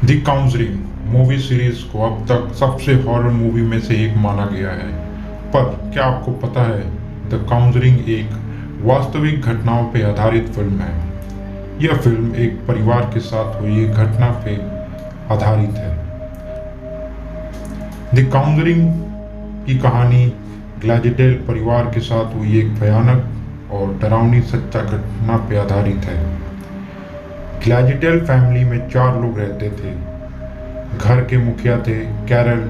The काउंजरिंग movie series को अब तक सबसे हॉरर मूवी में से एक माना गया है। पर क्या आपको पता है, द काउंजरिंग एक वास्तविक घटनाओं पर आधारित फिल्म है। यह फिल्म एक परिवार के साथ हुई एक घटना पे आधारित है। द काउंजरिंग की कहानी ग्लैजेटेल परिवार के साथ हुई एक भयानक और डरावनी सच्चा घटना पर आधारित है। ग्लैजेटेल फैमिली में 4 लोग रहते थे। घर के मुखिया थे कैरल,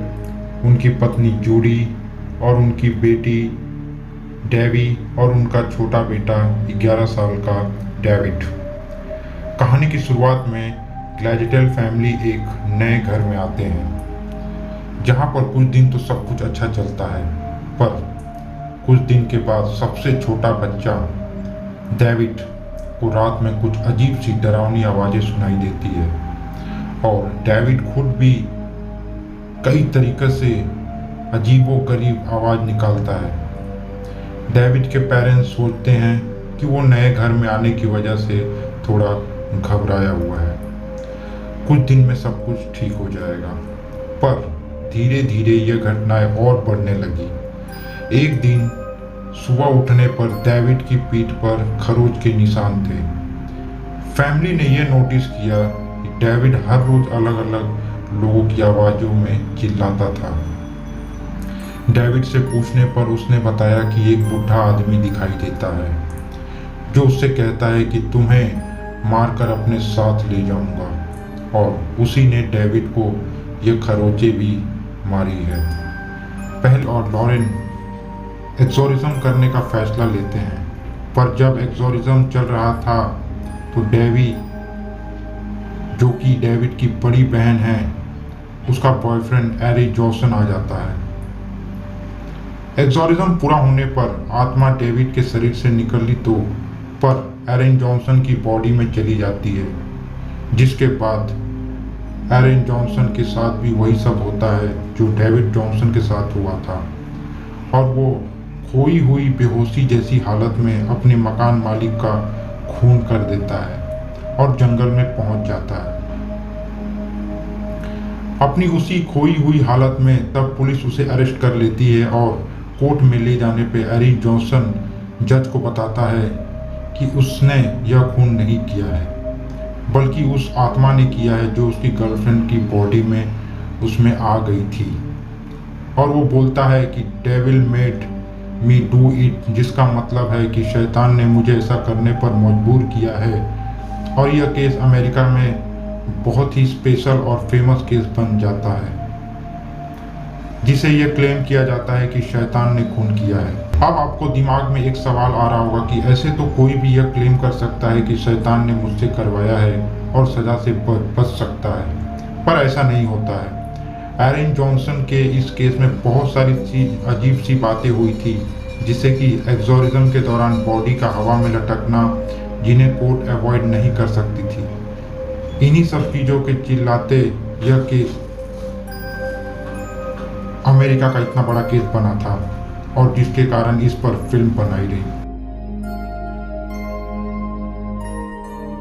उनकी पत्नी जूडी और उनकी बेटी डेवी और उनका छोटा बेटा 11 साल का डेविड। कहानी की शुरुआत में ग्लैजेटेल फैमिली एक नए घर में आते हैं, जहां पर कुछ दिन तो सब कुछ अच्छा चलता है, पर कुछ दिन के बाद सबसे छोटा बच्चा डेविड को रात में कुछ अजीब सी डरावनी आवाज़ें सुनाई देती है और डेविड खुद भी कई तरीके से अजीबोगरीब आवाज़ निकालता है। डेविड के पेरेंट्स सोचते हैं कि वो नए घर में आने की वजह से थोड़ा घबराया हुआ है, कुछ दिन में सब कुछ ठीक हो जाएगा। पर धीरे धीरे ये घटनाएं और बढ़ने लगी। एक दिन सुबह उठने पर डेविड की पीठ पर खरोच के निशान थे। फैमिली ने यह नोटिस किया कि डेविड हर रोज अलग अलग लोगों की आवाज़ों में चिल्लाता था। डेविड से पूछने पर उसने बताया कि एक बूढ़ा आदमी दिखाई देता है जो उससे कहता है कि तुम्हें मारकर अपने साथ ले जाऊंगा, और उसी ने डेविड को ये खरोचे भी मारी है। पहले और लॉरेन एक्सोरिज्म करने का फैसला लेते हैं, पर जब एक्सोरिज्म चल रहा था तो डेवी, जो कि डेविड की बड़ी बहन है, उसका बॉयफ्रेंड एरिक जॉनसन आ जाता है। एक्सोरिज्म पूरा होने पर आत्मा डेविड के शरीर से निकली तो पर एरिक जॉनसन की बॉडी में चली जाती है, जिसके बाद एरिक जॉनसन के साथ भी वही सब होता है जो डेविड जॉनसन के साथ हुआ था, और वो खोई हुई बेहोशी जैसी हालत में अपने मकान मालिक का खून कर देता है और जंगल में पहुंच जाता है। अपनी उसी खोई हुई हालत में तब पुलिस उसे अरेस्ट कर लेती है और कोर्ट में ले जाने पे एरिक जॉनसन जज को बताता है कि उसने यह खून नहीं किया है, बल्कि उस आत्मा ने किया है जो उसकी गर्लफ्रेंड की बॉडी में उसमें आ गई थी। और वो बोलता है कि devil made me do it, जिसका मतलब है कि शैतान ने मुझे ऐसा करने पर मजबूर किया है। और यह केस अमेरिका में बहुत ही स्पेशल और फेमस केस बन जाता है, जिसे यह क्लेम किया जाता है कि शैतान ने खून किया है। अब आपको दिमाग में एक सवाल आ रहा होगा कि ऐसे तो कोई भी यह क्लेम कर सकता है कि शैतान ने मुझसे करवाया है और सजा से बच सकता है, पर ऐसा नहीं होता है। एरिक जॉनसन के इस केस में बहुत सारी अजीब सी बातें हुई थी, जिससे कि एक्सोरिज्म के दौरान बॉडी का हवा में लटकना, जिन्हें कोर्ट अवॉइड नहीं कर सकती थी। इन्हीं सब चीज़ों के चिल्लाते यह केस अमेरिका का इतना बड़ा केस बना था, और जिसके कारण इस पर फिल्म बनाई गई।